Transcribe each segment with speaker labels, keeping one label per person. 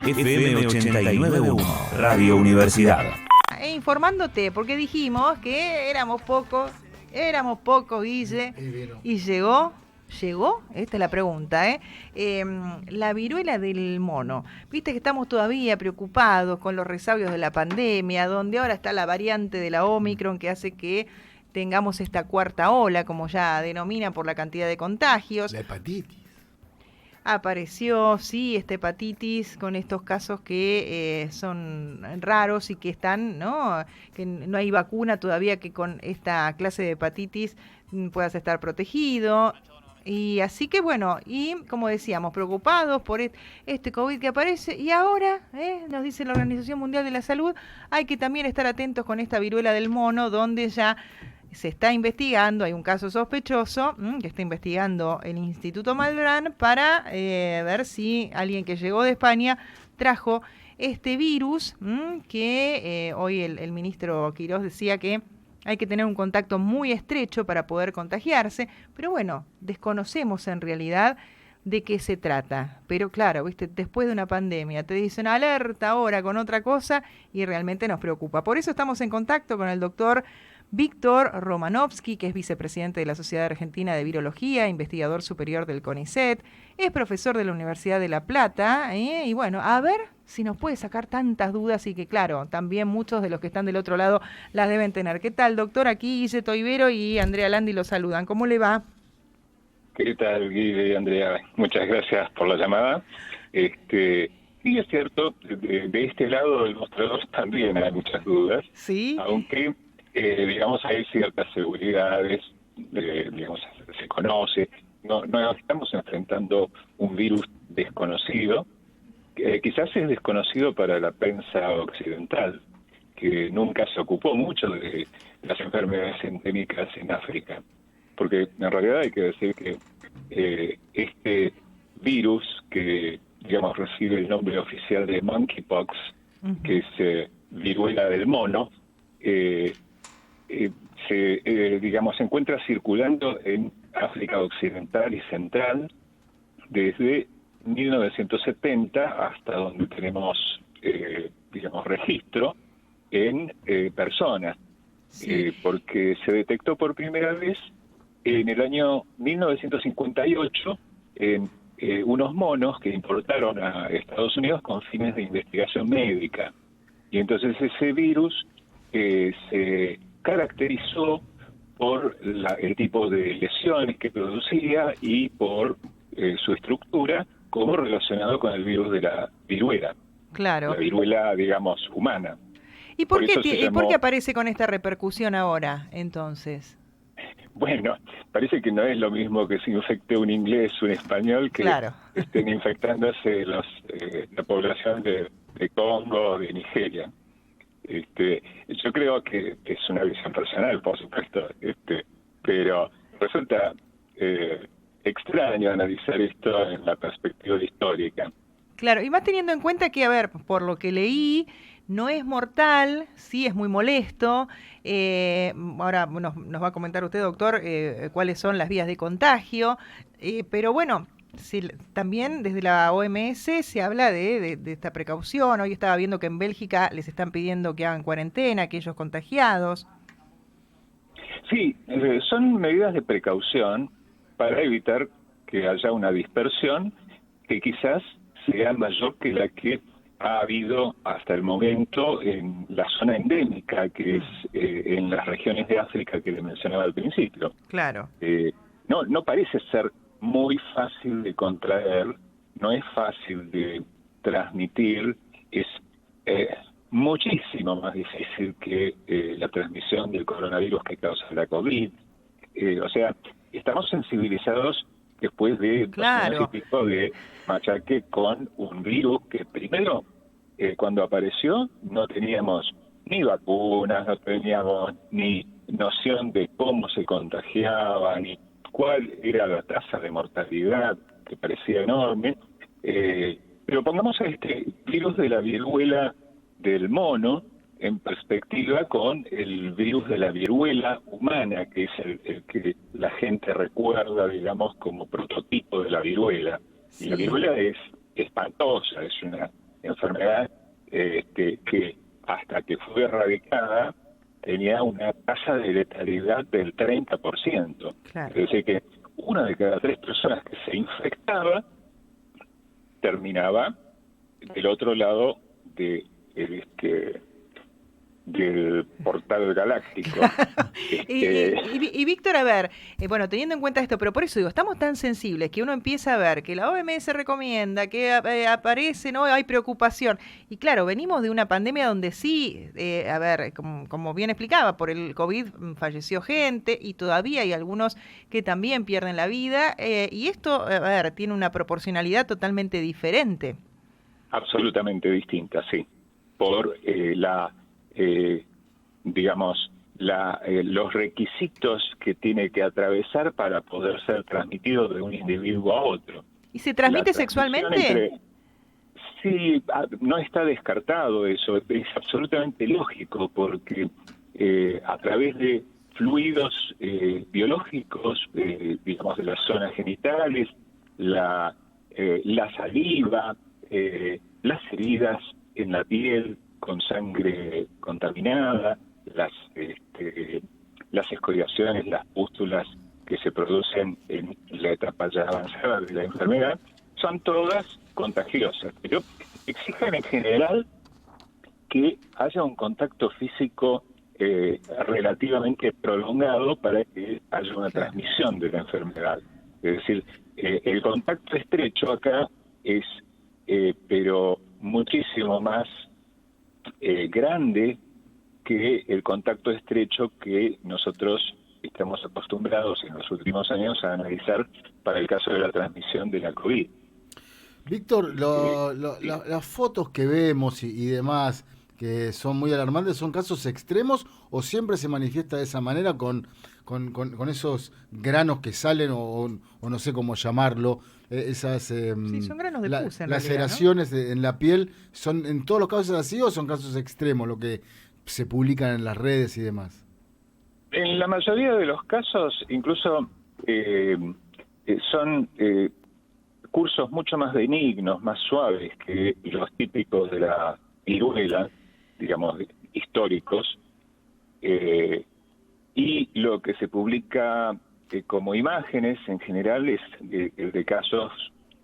Speaker 1: FM 89.1, Radio Universidad.
Speaker 2: Informándote, porque dijimos que éramos pocos, Guille, y llegó, esta es la pregunta, la viruela del mono. Viste que estamos todavía preocupados con los resabios de la pandemia, donde ahora está la variante de la Omicron que hace que tengamos esta cuarta ola, como ya denomina por la cantidad de contagios.
Speaker 3: La hepatitis.
Speaker 2: Apareció, sí, esta hepatitis con estos casos que son raros y que están, ¿no? Que no hay vacuna todavía que con esta clase de hepatitis puedas estar protegido. Y así que bueno, y como decíamos, preocupados por este COVID que aparece. Y ahora, nos dice la Organización Mundial de la Salud, hay que también estar atentos con esta viruela del mono, donde ya se está investigando, hay un caso sospechoso que está investigando el Instituto Malbrán para ver si alguien que llegó de España trajo este virus que hoy el ministro Quirós decía que hay que tener un contacto muy estrecho para poder contagiarse, pero bueno, desconocemos en realidad de qué se trata. Pero claro, viste, después de una pandemia te dicen alerta ahora con otra cosa y realmente nos preocupa. Por eso estamos en contacto con el doctor Víctor Romanovsky, que es vicepresidente de la Sociedad Argentina de Virología, investigador superior del CONICET, es profesor de la Universidad de La Plata, y bueno, a ver si nos puede sacar tantas dudas y que claro, también muchos de los que están del otro lado las deben tener. ¿Qué tal, doctor? Aquí Guille Toivero y Andrea Landi lo saludan. ¿Cómo le va?
Speaker 4: ¿Qué tal, Guille y Andrea? Muchas gracias por la llamada. Sí, es cierto, de este lado del mostrador también hay muchas dudas,
Speaker 2: ¿sí?
Speaker 4: Aunque digamos, hay ciertas seguridades, digamos, se conoce, no estamos enfrentando un virus desconocido, quizás es desconocido para la prensa occidental, que nunca se ocupó mucho de las enfermedades endémicas en África, porque en realidad hay que decir que este virus, que digamos recibe el nombre oficial de monkeypox, que es viruela del mono, se encuentra circulando en África Occidental y Central desde 1970 hasta donde tenemos, registro en personas,
Speaker 2: Sí.
Speaker 4: porque se detectó por primera vez en el año 1958 en unos monos que importaron a Estados Unidos con fines de investigación médica. Y entonces ese virus se caracterizó por el tipo de lesiones que producía y por su estructura como relacionado con el virus de la viruela.
Speaker 2: Claro.
Speaker 4: La viruela, digamos, humana.
Speaker 2: ¿Y por
Speaker 4: eso se llamó...
Speaker 2: por qué aparece con esta repercusión ahora, entonces?
Speaker 4: Bueno, parece que no es lo mismo que se infecte un inglés, un español, que
Speaker 2: Claro.
Speaker 4: estén infectándose la población de Congo o de Nigeria. Yo creo que es una visión personal, por supuesto, pero resulta extraño analizar esto en la perspectiva histórica.
Speaker 2: Claro, y más teniendo en cuenta que, a ver, por lo que leí, no es mortal, sí es muy molesto. Ahora nos va a comentar usted, doctor, cuáles son las vías de contagio, pero bueno, sí, también desde la OMS se habla de esta precaución. Hoy estaba viendo que en Bélgica les están pidiendo que hagan cuarentena a aquellos contagiados.
Speaker 4: Sí, son medidas de precaución para evitar que haya una dispersión que quizás sea mayor que la que ha habido hasta el momento en la zona endémica, que es en las regiones de África que le mencionaba al principio.
Speaker 2: Claro.
Speaker 4: No parece ser muy fácil de contraer, no es fácil de transmitir, es muchísimo más difícil que la transmisión del coronavirus que causa la COVID. O sea, estamos sensibilizados después de
Speaker 2: Claro.
Speaker 4: ese tipo de machaque con un virus que primero, cuando apareció, no teníamos ni vacunas, no teníamos ni noción de cómo se contagiaba, ni cuál era la tasa de mortalidad, que parecía enorme. Pero pongamos a este virus de la viruela del mono en perspectiva con el virus de la viruela humana, que es el que la gente recuerda, digamos, como prototipo de la viruela.
Speaker 2: Sí.
Speaker 4: Y la viruela es espantosa, es una enfermedad que hasta que fue erradicada tenía una tasa de letalidad del 30%.
Speaker 2: Claro.
Speaker 4: Es decir, que una de cada 3 personas que se infectaba terminaba del otro lado del portal galáctico.
Speaker 2: Y Víctor, a ver, bueno, teniendo en cuenta esto, pero por eso digo, estamos tan sensibles que uno empieza a ver que la OMS recomienda, que aparece, ¿no? Hay preocupación. Y claro, venimos de una pandemia donde sí, a ver, como bien explicaba, por el COVID falleció gente y todavía hay algunos que también pierden la vida. Y esto, a ver, tiene una proporcionalidad totalmente diferente.
Speaker 4: Absolutamente distinta, sí. Por los requisitos que tiene que atravesar para poder ser transmitido de un individuo a otro.
Speaker 2: ¿Y se transmite sexualmente?
Speaker 4: Sí, no está descartado eso, es absolutamente lógico, porque a través de fluidos biológicos, digamos, de las zonas genitales, la saliva, las heridas en la piel con sangre contaminada, las escoriaciones, las pústulas que se producen en la etapa ya avanzada de la enfermedad, son todas contagiosas, pero exigen en general que haya un contacto físico relativamente prolongado para que haya una transmisión de la enfermedad. Es decir, el contacto estrecho acá es pero muchísimo más grande que el contacto estrecho que nosotros estamos acostumbrados en los últimos años a analizar para el caso de la transmisión de la COVID.
Speaker 3: Víctor, las fotos que vemos y demás, que son muy alarmantes, ¿son casos extremos o siempre se manifiesta de esa manera con esos granos que salen o no sé cómo llamarlo? Esas
Speaker 2: sí, son granos de pus, en
Speaker 3: las
Speaker 2: realidad,
Speaker 3: laceraciones,
Speaker 2: ¿no?
Speaker 3: En la piel, ¿son en todos los casos así o son casos extremos lo que se publican en las redes y demás?
Speaker 4: En la mayoría de los casos, incluso son cursos mucho más benignos, más suaves que los típicos de la viruela, digamos, históricos, y lo que se publica como imágenes en general es de casos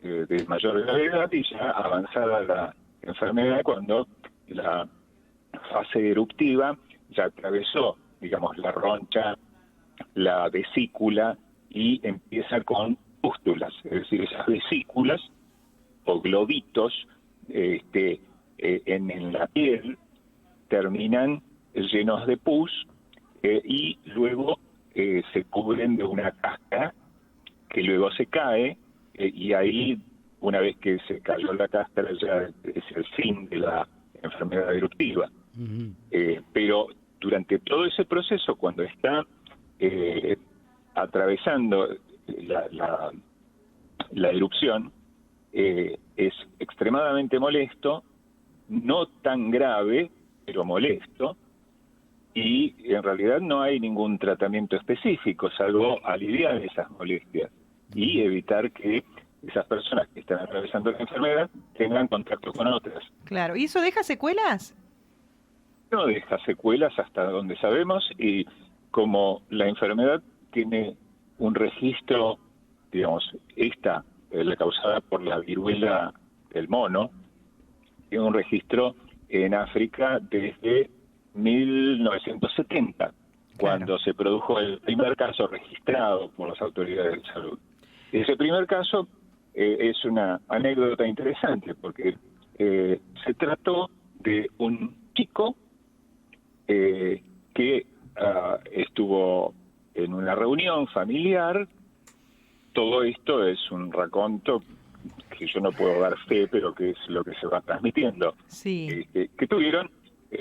Speaker 4: de mayor gravedad y ya avanzada la enfermedad cuando la fase eruptiva ya atravesó, digamos, la roncha, la vesícula y empieza con pústulas, es decir, esas vesículas o globitos en la piel terminan llenos de pus y luego se cubren de una cáscara que luego se cae y ahí, una vez que se cayó la cáscara, ya es el fin de la enfermedad eruptiva. Uh-huh. Pero durante todo ese proceso, cuando está atravesando la erupción, es extremadamente molesto, no tan grave, pero molesto, y en realidad no hay ningún tratamiento específico, salvo aliviar esas molestias y evitar que esas personas que están atravesando la enfermedad tengan contacto con otras.
Speaker 2: Claro, ¿y eso deja secuelas?
Speaker 4: No deja secuelas hasta donde sabemos, y como la enfermedad tiene un registro, digamos, la causada por la viruela del mono, tiene un registro en África desde 1970, cuando se produjo el primer caso registrado por las autoridades de salud. Ese primer caso es una anécdota interesante porque se trató de un chico que estuvo en una reunión familiar. Todo esto es un raconto que yo no puedo dar fe, pero que es lo que se va transmitiendo.
Speaker 2: Sí.
Speaker 4: Que tuvieron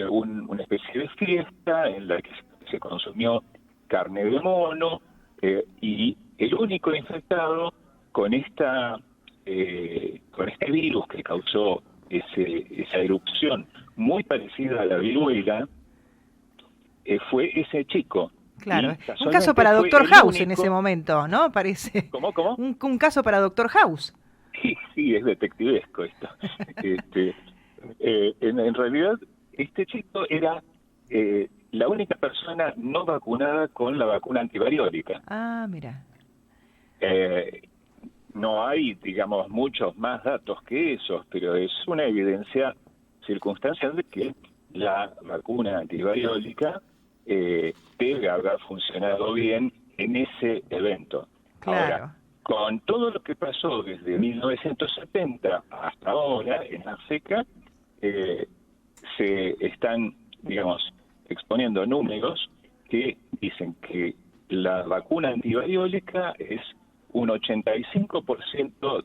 Speaker 4: una especie de fiesta en la que se consumió carne de mono y el único infectado con este virus que causó esa erupción muy parecida a la viruela fue ese chico.
Speaker 2: Claro, un caso para Doctor House en ese momento, ¿no? Parece.
Speaker 4: ¿Cómo?
Speaker 2: Un caso para Doctor House.
Speaker 4: Sí, es detectivesco esto. En realidad, este chico era la única persona no vacunada con la vacuna antivariólica.
Speaker 2: Ah, mira.
Speaker 4: No hay, digamos, muchos más datos que esos, pero es una evidencia circunstancial de que la vacuna antivariólica debe haber funcionado bien en ese evento.
Speaker 2: Claro.
Speaker 4: Ahora, con todo lo que pasó desde 1970 hasta ahora en África, se están, digamos, exponiendo números que dicen que la vacuna antivariólica es un 85%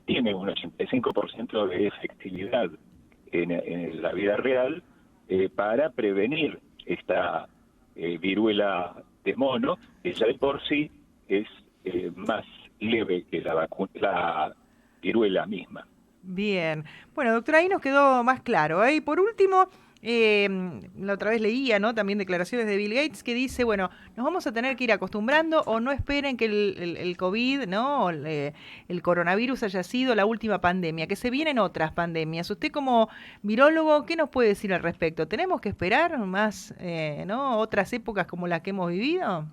Speaker 4: tiene un 85% de efectividad en la vida real para prevenir esta viruela de mono, que ya de por sí es más leve que la viruela misma.
Speaker 2: Bien. Bueno, doctora, ahí nos quedó más claro. Y por último, la otra vez leía, ¿no? También declaraciones de Bill Gates que dice, bueno, nos vamos a tener que ir acostumbrando o no esperen que el COVID, ¿no? El coronavirus haya sido la última pandemia, que se vienen otras pandemias. Usted como virólogo, ¿qué nos puede decir al respecto? ¿Tenemos que esperar más, ¿no? Otras épocas como las que hemos vivido?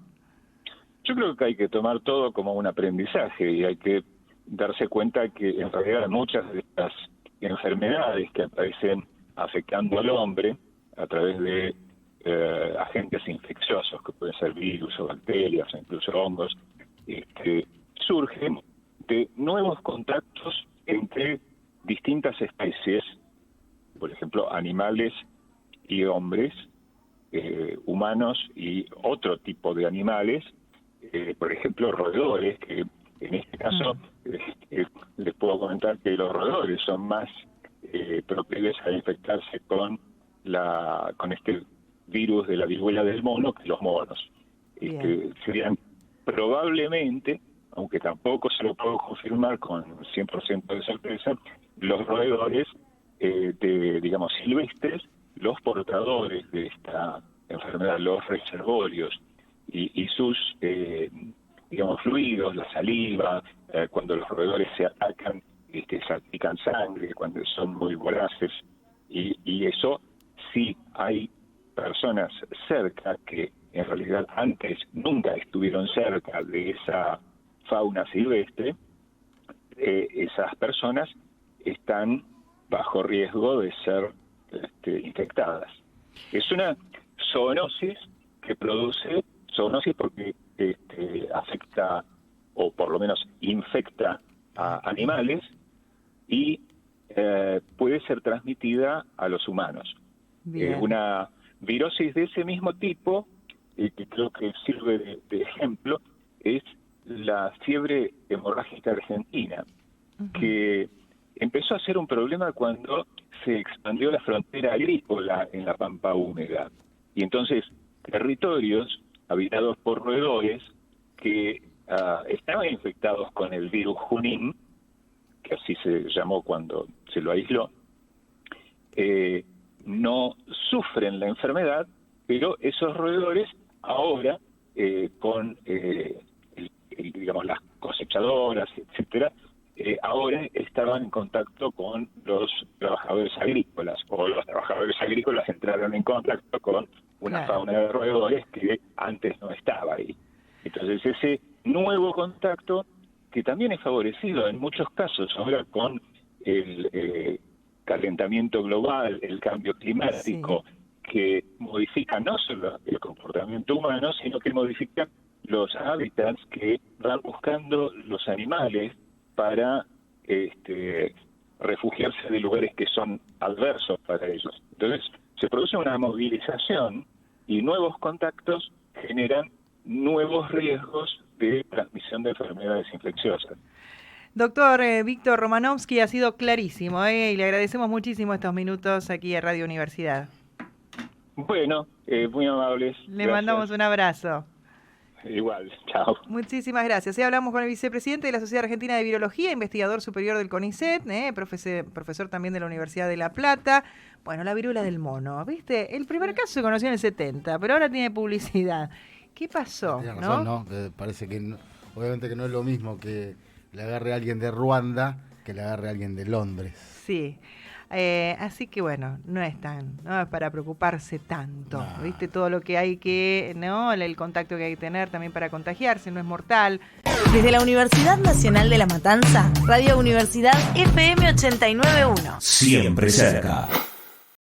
Speaker 4: Yo creo que hay que tomar todo como un aprendizaje y hay que darse cuenta que en realidad muchas de estas enfermedades que aparecen afectando al hombre a través de agentes infecciosos, que pueden ser virus o bacterias o incluso hongos, surgen de nuevos contactos entre distintas especies, por ejemplo, animales y hombres, humanos y otro tipo de animales, por ejemplo, roedores, que en este caso les puedo comentar que los roedores son más proclives a infectarse con este virus de la viruela del mono que los monos. Serían probablemente, aunque tampoco se lo puedo confirmar con 100% de certeza, los roedores digamos, silvestres, los portadores de esta enfermedad, los reservorios, y sus, digamos, fluidos, la saliva, cuando los roedores se atacan, salpican sangre, cuando son muy voraces, y eso sí hay personas cerca que en realidad antes nunca estuvieron cerca de esa fauna silvestre, esas personas están bajo riesgo de ser infectadas. Es una zoonosis que produce zoonosis porque afecta o por lo menos infecta a animales y puede ser transmitida a los humanos. Una virosis de ese mismo tipo, que creo que sirve de ejemplo, es la fiebre hemorrágica argentina, que empezó a ser un problema cuando se expandió la frontera agrícola en la pampa húmeda. Y entonces territorios habitados por roedores que estaban infectados con el virus Junín, que así se llamó cuando se lo aisló, no sufren la enfermedad, pero esos roedores ahora, con digamos, las cosechadoras, etcétera, ahora estaban en contacto con los trabajadores agrícolas, o los trabajadores agrícolas entraron en contacto con una fauna de roedores que antes no estaba ahí. Entonces ese nuevo contacto, que también es favorecido en muchos casos ahora con el calentamiento global, el cambio climático, que modifica no solo el comportamiento humano, sino que modifica los hábitats que van buscando los animales para refugiarse de lugares que son adversos para ellos. Entonces se produce una movilización y nuevos contactos generan nuevos riesgos de transmisión de enfermedades infecciosas.
Speaker 2: Doctor Víctor Romanovsky, ha sido clarísimo, y le agradecemos muchísimo estos minutos aquí a Radio Universidad.
Speaker 4: Bueno, muy amables.
Speaker 2: Le mandamos un abrazo.
Speaker 4: Igual, chao.
Speaker 2: Muchísimas gracias. Hoy hablamos con el vicepresidente de la Sociedad Argentina de Virología, investigador superior del CONICET, profesor también de la Universidad de La Plata. Bueno, la viruela del mono, ¿viste? El primer caso se conoció en el 70, pero ahora tiene publicidad. ¿Qué pasó?
Speaker 3: Tienes razón, ¿no? Parece que obviamente que no es lo mismo que le agarre a alguien de Ruanda que le agarre a alguien de Londres.
Speaker 2: Sí. Así que bueno, no es para preocuparse tanto,
Speaker 3: No.
Speaker 2: ¿viste? Todo lo que hay que, ¿no? El contacto que hay que tener también para contagiarse, no es mortal.
Speaker 5: Desde la Universidad Nacional de La Matanza, Radio Universidad FM 89.1.
Speaker 1: Siempre cerca.